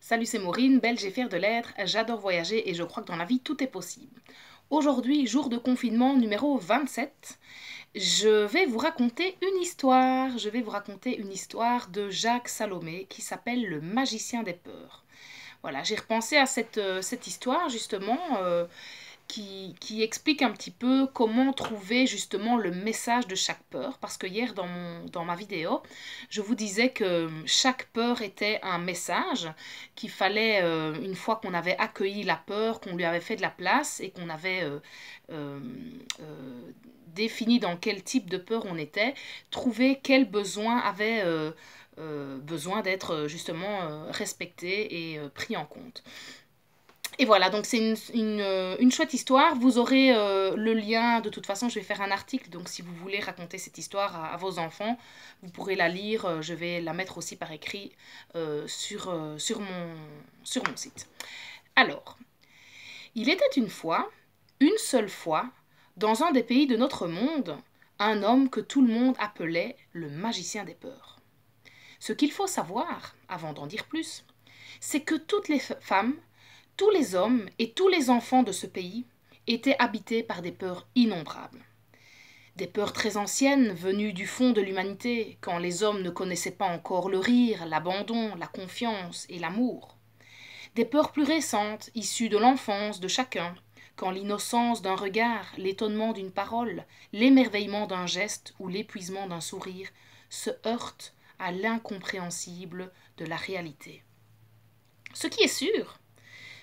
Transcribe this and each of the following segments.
Salut, c'est Maureen, belge et fière de l'être, j'adore voyager et je crois que dans la vie tout est possible. Aujourd'hui, jour de confinement numéro 27, je vais vous raconter une histoire. Je vais vous raconter une histoire de Jacques Salomé qui s'appelle Le magicien des peurs. Voilà, j'ai repensé à cette histoire justement qui explique un petit peu comment trouver justement le message de chaque peur. Parce que hier dans ma vidéo, je vous disais que chaque peur était un message qu'il fallait, une fois qu'on avait accueilli la peur, qu'on lui avait fait de la place et qu'on avait euh, défini dans quel type de peur on était, trouver quel besoin avait besoin d'être justement respecté et pris en compte. Et voilà, donc c'est une chouette histoire. Vous aurez le lien, de toute façon, je vais faire un article, donc si vous voulez raconter cette histoire à vos enfants, vous pourrez la lire. Je vais la mettre aussi par écrit sur mon site. Alors, il était une seule fois, dans un des pays de notre monde, un homme que tout le monde appelait le magicien des peurs. Ce qu'il faut savoir, avant d'en dire plus, c'est que toutes les femmes, tous les hommes et tous les enfants de ce pays étaient habités par des peurs innombrables. Des peurs très anciennes venues du fond de l'humanité, quand les hommes ne connaissaient pas encore le rire, l'abandon, la confiance et l'amour. Des peurs plus récentes, issues de l'enfance de chacun, quand l'innocence d'un regard, l'étonnement d'une parole, l'émerveillement d'un geste ou l'épuisement d'un sourire se heurtent à l'incompréhensible de la réalité. Ce qui est sûr,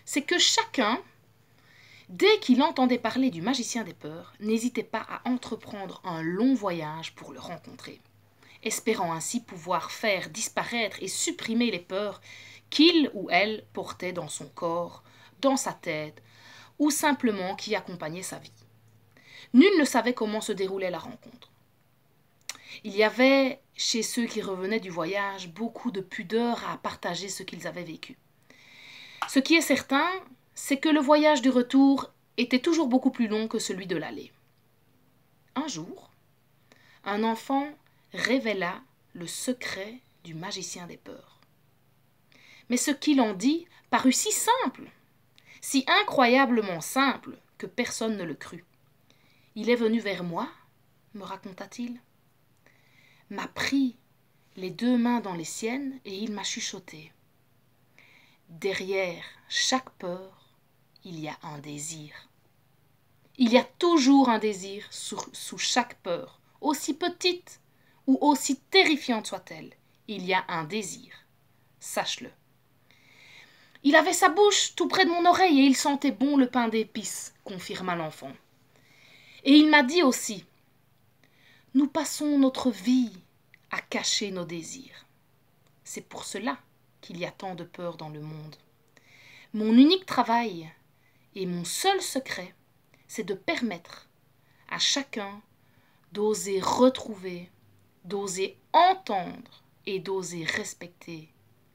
c'est que chacun, dès qu'il entendait parler du magicien des peurs, n'hésitait pas à entreprendre un long voyage pour le rencontrer, espérant ainsi pouvoir faire disparaître et supprimer les peurs qu'il ou elle portait dans son corps, dans sa tête, ou simplement qui accompagnaient sa vie. Nul ne savait comment se déroulait la rencontre. Il y avait, chez ceux qui revenaient du voyage, beaucoup de pudeur à partager ce qu'ils avaient vécu. Ce qui est certain, c'est que le voyage du retour était toujours beaucoup plus long que celui de l'aller. Un jour, un enfant révéla le secret du magicien des peurs. Mais ce qu'il en dit parut si simple, si incroyablement simple, que personne ne le crut. Il est venu vers moi, me raconta-t-il, m'a pris les deux mains dans les siennes et il m'a chuchoté. Derrière chaque peur, il y a un désir. Il y a toujours un désir sous chaque peur, aussi petite ou aussi terrifiante soit-elle. Il y a un désir. Sache-le. Il avait sa bouche tout près de mon oreille et il sentait bon le pain d'épices, confirma l'enfant. Et il m'a dit aussi, nous passons notre vie à cacher nos désirs. C'est pour cela qu'il y a tant de peur dans le monde. Mon unique travail et mon seul secret, c'est de permettre à chacun d'oser retrouver, d'oser entendre et d'oser respecter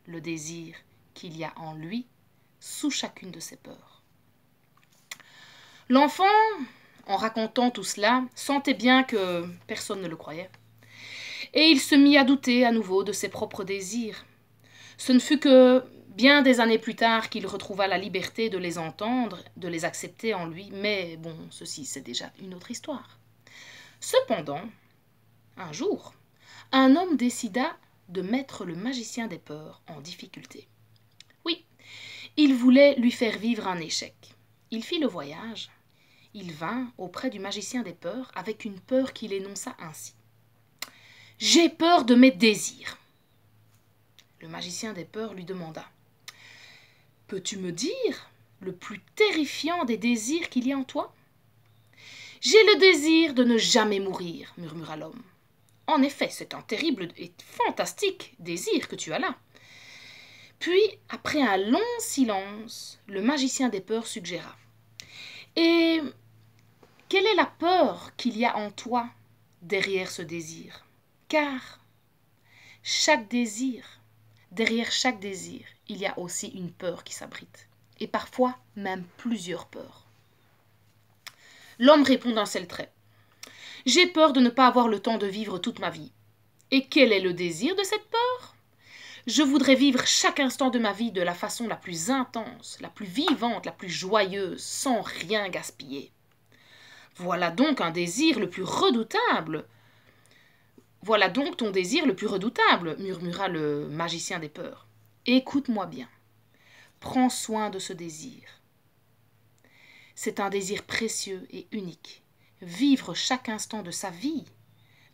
le désir qu'il y a en lui sous chacune de ses peurs. L'enfant, en racontant tout cela, sentait bien que personne ne le croyait. Et il se mit à douter à nouveau de ses propres désirs. Ce ne fut que bien des années plus tard qu'il retrouva la liberté de les entendre, de les accepter en lui, mais bon, ceci c'est déjà une autre histoire. Cependant, un jour, un homme décida de mettre le magicien des peurs en difficulté. Oui, il voulait lui faire vivre un échec. Il fit le voyage. Il vint auprès du magicien des peurs avec une peur qu'il énonça ainsi. « J'ai peur de mes désirs. » Le magicien des peurs lui demanda. « Peux-tu me dire le plus terrifiant des désirs qu'il y a en toi ?»« J'ai le désir de ne jamais mourir, murmura l'homme. En effet, c'est un terrible et fantastique désir que tu as là. Puis, après un long silence, le magicien des peurs suggéra. Et quelle est la peur qu'il y a en toi derrière ce désir? Car derrière chaque désir, il y a aussi une peur qui s'abrite. Et parfois même plusieurs peurs. L'homme répond d'un seul trait. J'ai peur de ne pas avoir le temps de vivre toute ma vie. Et quel est le désir de cette peur? Je voudrais vivre chaque instant de ma vie de la façon la plus intense, la plus vivante, la plus joyeuse, sans rien gaspiller. Voilà donc un désir le plus redoutable. Voilà donc ton désir le plus redoutable, murmura le magicien des peurs. Écoute-moi bien. Prends soin de ce désir. C'est un désir précieux et unique. Vivre chaque instant de sa vie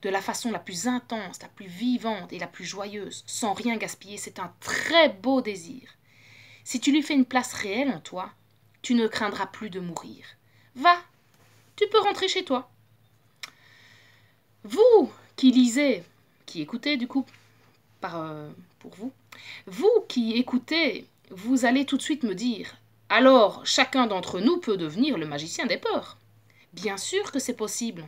de la façon la plus intense, la plus vivante et la plus joyeuse, sans rien gaspiller, c'est un très beau désir. Si tu lui fais une place réelle en toi, tu ne craindras plus de mourir. Va, tu peux rentrer chez toi. Vous qui lisez, qui écoutez du coup, pour vous qui écoutez, vous allez tout de suite me dire, alors chacun d'entre nous peut devenir le magicien des peurs. Bien sûr que c'est possible.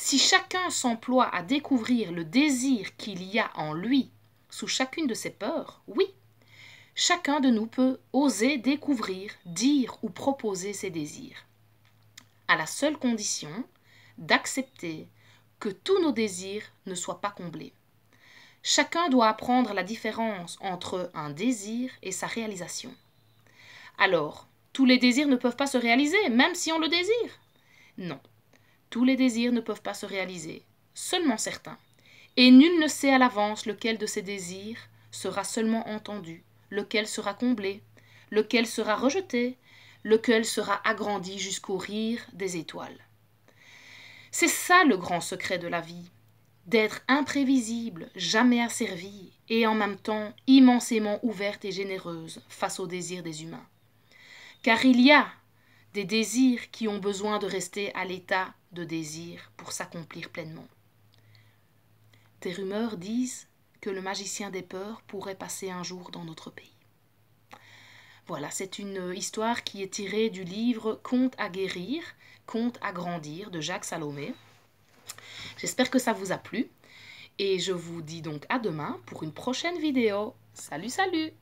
Si chacun s'emploie à découvrir le désir qu'il y a en lui sous chacune de ses peurs, oui, chacun de nous peut oser découvrir, dire ou proposer ses désirs, à la seule condition d'accepter que tous nos désirs ne soient pas comblés. Chacun doit apprendre la différence entre un désir et sa réalisation. Alors, tous les désirs ne peuvent pas se réaliser, même si on le désire? Non. Tous les désirs ne peuvent pas se réaliser, seulement certains. Et nul ne sait à l'avance lequel de ces désirs sera seulement entendu, lequel sera comblé, lequel sera rejeté, lequel sera agrandi jusqu'au rire des étoiles. C'est ça le grand secret de la vie, d'être imprévisible, jamais asservie, et en même temps immensément ouverte et généreuse face aux désirs des humains. Car il y a des désirs qui ont besoin de rester à l'état de désir pour s'accomplir pleinement. Des rumeurs disent que le magicien des peurs pourrait passer un jour dans notre pays. Voilà, c'est une histoire qui est tirée du livre Contes à guérir, Contes à grandir de Jacques Salomé. J'espère que ça vous a plu et je vous dis donc à demain pour une prochaine vidéo. Salut, salut!